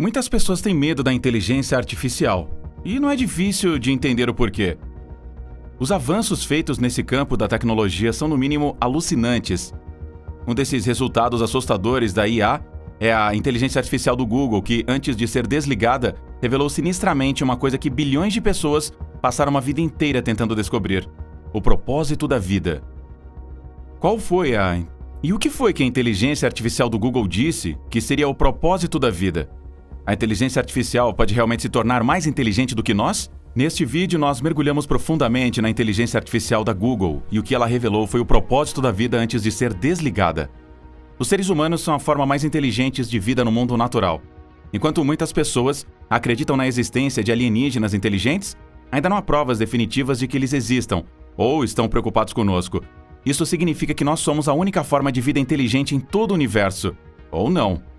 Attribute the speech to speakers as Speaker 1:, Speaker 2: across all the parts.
Speaker 1: Muitas pessoas têm medo da inteligência artificial, e não é difícil de entender o porquê. Os avanços feitos nesse campo da tecnologia são, no mínimo, alucinantes. Um desses resultados assustadores da IA é a inteligência artificial do Google, que, antes de ser desligada, revelou sinistramente uma coisa que bilhões de pessoas passaram uma vida inteira tentando descobrir: o propósito da vida. Qual foi E o que foi que a inteligência artificial do Google disse que seria o propósito da vida? A inteligência artificial pode realmente se tornar mais inteligente do que nós? Neste vídeo, nós mergulhamos profundamente na inteligência artificial da Google, e o que ela revelou foi o propósito da vida antes de ser desligada. Os seres humanos são a forma mais inteligente de vida no mundo natural. Enquanto muitas pessoas acreditam na existência de alienígenas inteligentes, ainda não há provas definitivas de que eles existam, ou estão preocupados conosco. Isso significa que nós somos a única forma de vida inteligente em todo o universo. Ou não.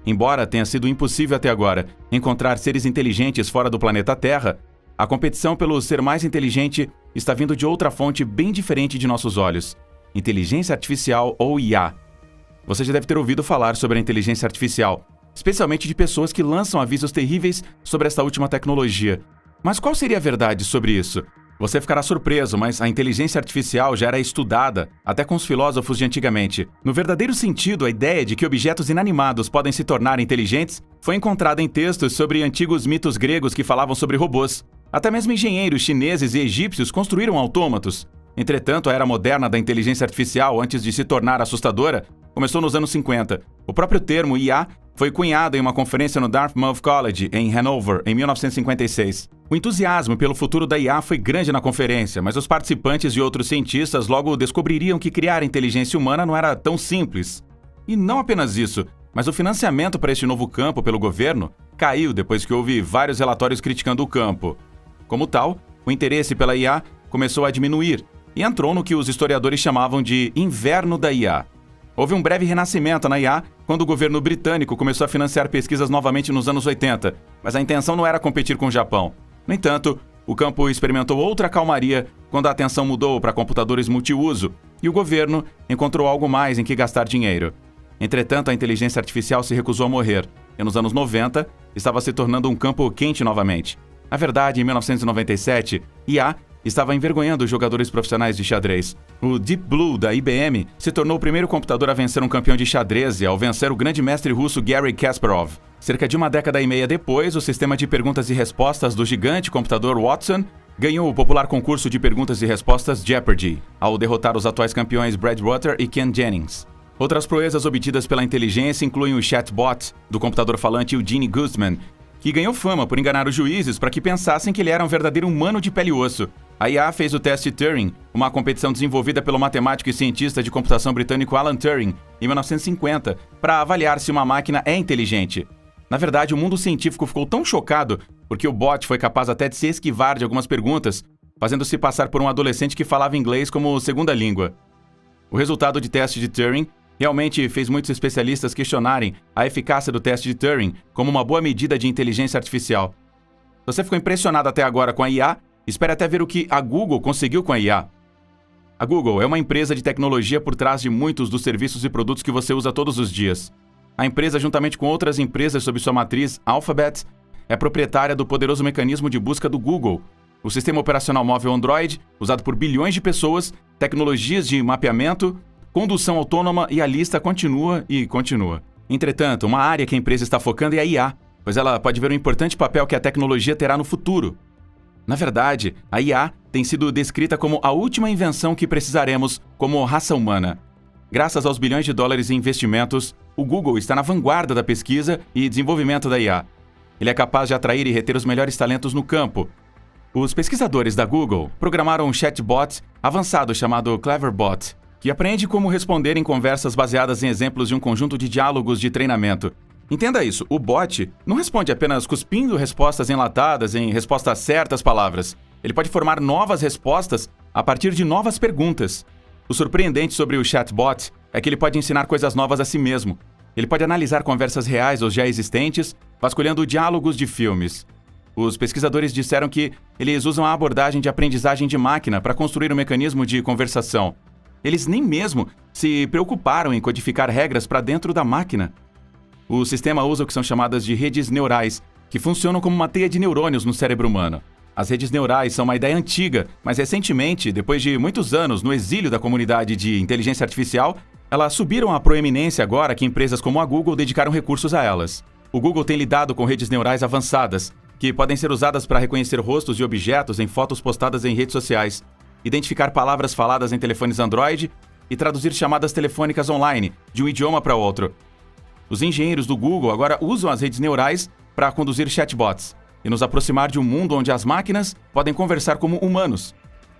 Speaker 1: Embora tenha sido impossível até agora encontrar seres inteligentes fora do planeta Terra, a competição pelo ser mais inteligente está vindo de outra fonte bem diferente de nossos olhos: inteligência artificial, ou IA. Você já deve ter ouvido falar sobre a inteligência artificial, especialmente de pessoas que lançam avisos terríveis sobre esta última tecnologia. Mas qual seria a verdade sobre isso? Você ficará surpreso, mas a inteligência artificial já era estudada, até com os filósofos de antigamente. No verdadeiro sentido, a ideia de que objetos inanimados podem se tornar inteligentes foi encontrada em textos sobre antigos mitos gregos que falavam sobre robôs. Até mesmo engenheiros chineses e egípcios construíram autômatos. Entretanto, a era moderna da inteligência artificial, antes de se tornar assustadora, começou nos anos 50. O próprio termo IA foi cunhado em uma conferência no Dartmouth College, em Hanover, em 1956. O entusiasmo pelo futuro da IA foi grande na conferência, mas os participantes e outros cientistas logo descobririam que criar inteligência humana não era tão simples. E não apenas isso, mas o financiamento para este novo campo pelo governo caiu depois que houve vários relatórios criticando o campo. Como tal, o interesse pela IA começou a diminuir e entrou no que os historiadores chamavam de inverno da IA. Houve um breve renascimento na IA quando o governo britânico começou a financiar pesquisas novamente nos anos 80, mas a intenção não era competir com o Japão. No entanto, o campo experimentou outra calmaria quando a atenção mudou para computadores multiuso e o governo encontrou algo mais em que gastar dinheiro. Entretanto, a inteligência artificial se recusou a morrer, e nos anos 90 estava se tornando um campo quente novamente. Na verdade, em 1997, IA estava envergonhando os jogadores profissionais de xadrez. O Deep Blue da IBM se tornou o primeiro computador a vencer um campeão de xadrez ao vencer o grande mestre russo Garry Kasparov. Cerca de uma década e meia depois, o sistema de perguntas e respostas do gigante computador Watson ganhou o popular concurso de perguntas e respostas Jeopardy, ao derrotar os atuais campeões Brad Rutter e Ken Jennings. Outras proezas obtidas pela inteligência incluem o chatbot do computador falante Eugene Guzman, que ganhou fama por enganar os juízes para que pensassem que ele era um verdadeiro humano de pele e osso. A IA fez o teste Turing, uma competição desenvolvida pelo matemático e cientista de computação britânico Alan Turing, em 1950, para avaliar se uma máquina é inteligente. Na verdade, o mundo científico ficou tão chocado porque o bot foi capaz até de se esquivar de algumas perguntas, fazendo-se passar por um adolescente que falava inglês como segunda língua. O resultado de teste de Turing realmente fez muitos especialistas questionarem a eficácia do teste de Turing como uma boa medida de inteligência artificial. Se você ficou impressionado até agora com a IA, espere até ver o que a Google conseguiu com a IA. A Google é uma empresa de tecnologia por trás de muitos dos serviços e produtos que você usa todos os dias. A empresa, juntamente com outras empresas sob sua matriz Alphabet, é proprietária do poderoso mecanismo de busca do Google, o sistema operacional móvel Android, usado por bilhões de pessoas, tecnologias de mapeamento, condução autônoma, e a lista continua e continua. Entretanto, uma área que a empresa está focando é a IA, pois ela pode ver um importante papel que a tecnologia terá no futuro. Na verdade, a IA tem sido descrita como a última invenção que precisaremos como raça humana. Graças aos bilhões de dólares em investimentos, o Google está na vanguarda da pesquisa e desenvolvimento da IA. Ele é capaz de atrair e reter os melhores talentos no campo. Os pesquisadores da Google programaram um chatbot avançado chamado Cleverbot, que aprende como responder em conversas baseadas em exemplos de um conjunto de diálogos de treinamento. Entenda isso, o bot não responde apenas cuspindo respostas enlatadas em respostas a certas palavras. Ele pode formar novas respostas a partir de novas perguntas. O surpreendente sobre o chatbot é que ele pode ensinar coisas novas a si mesmo. Ele pode analisar conversas reais ou já existentes, vasculhando diálogos de filmes. Os pesquisadores disseram que eles usam a abordagem de aprendizagem de máquina para construir um mecanismo de conversação. Eles nem mesmo se preocuparam em codificar regras para dentro da máquina. O sistema usa o que são chamadas de redes neurais, que funcionam como uma teia de neurônios no cérebro humano. As redes neurais são uma ideia antiga, mas recentemente, depois de muitos anos no exílio da comunidade de inteligência artificial, elas subiram à proeminência agora que empresas como a Google dedicaram recursos a elas. O Google tem lidado com redes neurais avançadas, que podem ser usadas para reconhecer rostos e objetos em fotos postadas em redes sociais, identificar palavras faladas em telefones Android e traduzir chamadas telefônicas online de um idioma para outro. Os engenheiros do Google agora usam as redes neurais para conduzir chatbots e nos aproximar de um mundo onde as máquinas podem conversar como humanos.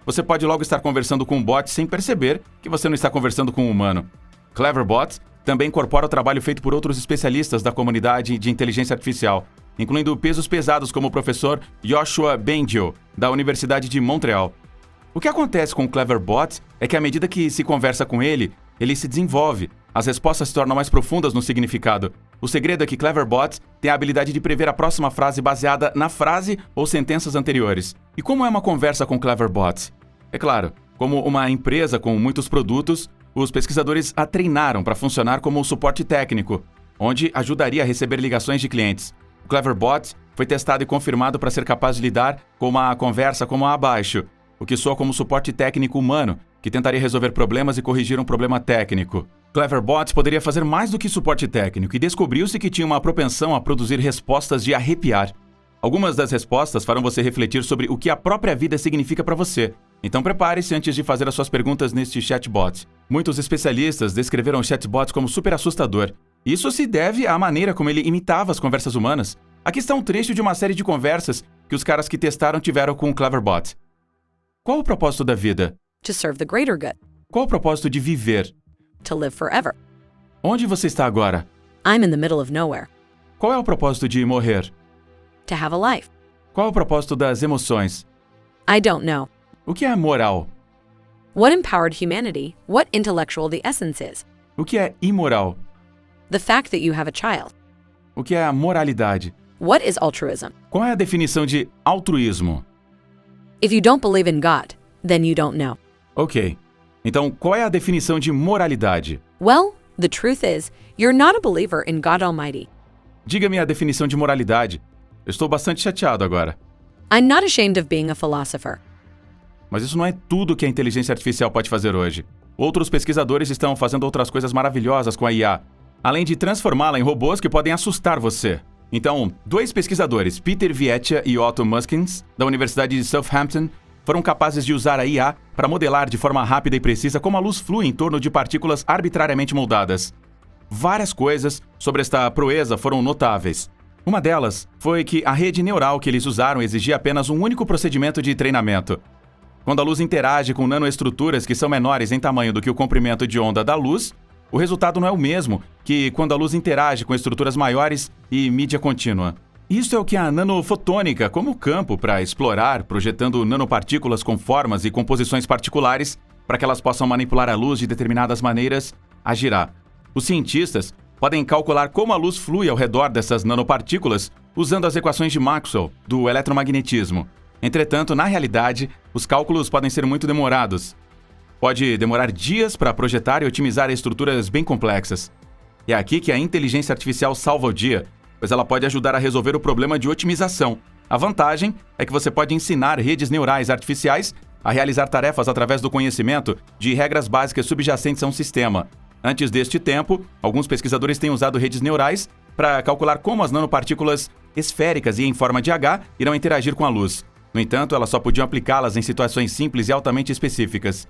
Speaker 1: Você pode logo estar conversando com um bot sem perceber que você não está conversando com um humano. Cleverbot também incorpora o trabalho feito por outros especialistas da comunidade de inteligência artificial, incluindo pesos pesados como o professor Joshua Bengio, da Universidade de Montreal. O que acontece com o Cleverbot é que à medida que se conversa com ele, ele se desenvolve, as respostas se tornam mais profundas no significado. O segredo é que Cleverbot tem a habilidade de prever a próxima frase baseada na frase ou sentenças anteriores. E como é uma conversa com Cleverbot? É claro, como uma empresa com muitos produtos, os pesquisadores a treinaram para funcionar como suporte técnico, onde ajudaria a receber ligações de clientes. O Cleverbot foi testado e confirmado para ser capaz de lidar com uma conversa como a abaixo, o que soa como suporte técnico humano, que tentaria resolver problemas e corrigir um problema técnico. Cleverbot poderia fazer mais do que suporte técnico e descobriu-se que tinha uma propensão a produzir respostas de arrepiar. Algumas das respostas farão você refletir sobre o que a própria vida significa para você. Então prepare-se antes de fazer as suas perguntas neste chatbot. Muitos especialistas descreveram o chatbot como super assustador. Isso se deve à maneira como ele imitava as conversas humanas. Aqui está um trecho de uma série de conversas que os caras que testaram tiveram com o Cleverbot. Qual o propósito da vida?
Speaker 2: To serve the greater good.
Speaker 1: Qual o propósito de viver?
Speaker 2: To live forever.
Speaker 1: Onde você está agora?
Speaker 2: I'm in the middle of nowhere.
Speaker 1: Qual é o propósito de morrer?
Speaker 2: To have a life.
Speaker 1: Qual é o propósito das emoções?
Speaker 2: I don't know.
Speaker 1: O que é moral?
Speaker 2: What empowered humanity? What intellectual the essence is?
Speaker 1: O que é imoral?
Speaker 2: The fact that you have a child.
Speaker 1: O que é a moralidade?
Speaker 2: What is altruism?
Speaker 1: Qual é a definição de altruísmo?
Speaker 2: If you don't believe in God, then you don't know.
Speaker 1: Ok. Então, qual é a definição de moralidade?
Speaker 2: Well, the truth is, you're not a believer in God Almighty.
Speaker 1: Diga-me a definição de moralidade. Eu estou bastante chateado agora.
Speaker 2: I'm not ashamed of being a philosopher.
Speaker 1: Mas isso não é tudo que a inteligência artificial pode fazer hoje. Outros pesquisadores estão fazendo outras coisas maravilhosas com a IA, além de transformá-la em robôs que podem assustar você. Então, dois pesquisadores, Peter Vietia e Otto Muskins, da Universidade de Southampton, foram capazes de usar a IA para modelar de forma rápida e precisa como a luz flui em torno de partículas arbitrariamente moldadas. Várias coisas sobre esta proeza foram notáveis. Uma delas foi que a rede neural que eles usaram exigia apenas um único procedimento de treinamento. Quando a luz interage com nanoestruturas que são menores em tamanho do que o comprimento de onda da luz, o resultado não é o mesmo que quando a luz interage com estruturas maiores e mídia contínua. Isso é o que a nanofotônica, como campo para explorar, projetando nanopartículas com formas e composições particulares para que elas possam manipular a luz de determinadas maneiras, agirá. Os cientistas podem calcular como a luz flui ao redor dessas nanopartículas usando as equações de Maxwell do eletromagnetismo. Entretanto, na realidade, os cálculos podem ser muito demorados. Pode demorar dias para projetar e otimizar estruturas bem complexas. É aqui que a inteligência artificial salva o dia, pois ela pode ajudar a resolver o problema de otimização. A vantagem é que você pode ensinar redes neurais artificiais a realizar tarefas através do conhecimento de regras básicas subjacentes a um sistema. Antes deste tempo, alguns pesquisadores têm usado redes neurais para calcular como as nanopartículas esféricas e em forma de H irão interagir com a luz. No entanto, elas só podiam aplicá-las em situações simples e altamente específicas.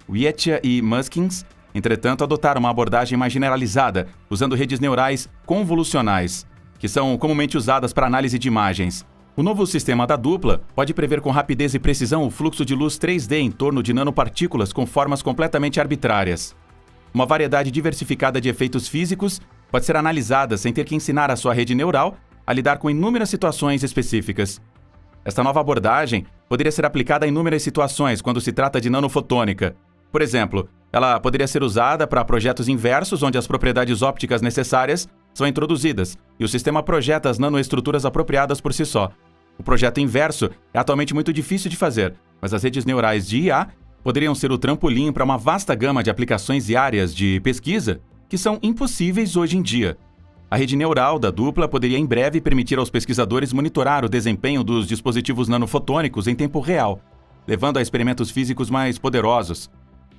Speaker 1: Vietia e Muskins, entretanto, adotaram uma abordagem mais generalizada, usando redes neurais convolucionais, que são comumente usadas para análise de imagens. O novo sistema da dupla pode prever com rapidez e precisão o fluxo de luz 3D em torno de nanopartículas com formas completamente arbitrárias. Uma variedade diversificada de efeitos físicos pode ser analisada sem ter que ensinar a sua rede neural a lidar com inúmeras situações específicas. Esta nova abordagem poderia ser aplicada a inúmeras situações quando se trata de nanofotônica. Por exemplo, ela poderia ser usada para projetos inversos onde as propriedades ópticas necessárias são introduzidas e o sistema projeta as nanoestruturas apropriadas por si só. O projeto inverso é atualmente muito difícil de fazer, mas as redes neurais de IA poderiam ser o trampolim para uma vasta gama de aplicações e áreas de pesquisa que são impossíveis hoje em dia. A rede neural da dupla poderia em breve permitir aos pesquisadores monitorar o desempenho dos dispositivos nanofotônicos em tempo real, levando a experimentos físicos mais poderosos.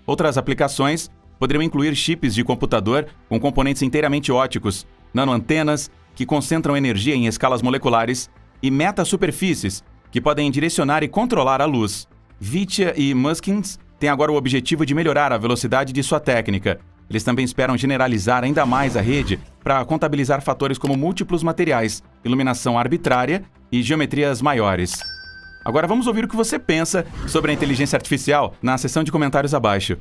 Speaker 1: Outras aplicações poderiam incluir chips de computador com componentes inteiramente ópticos, nanoantenas que concentram energia em escalas moleculares e metasuperfícies que podem direcionar e controlar a luz. Vitya e Muskins têm agora o objetivo de melhorar a velocidade de sua técnica. Eles também esperam generalizar ainda mais a rede para contabilizar fatores como múltiplos materiais, iluminação arbitrária e geometrias maiores. Agora vamos ouvir o que você pensa sobre a inteligência artificial na seção de comentários abaixo.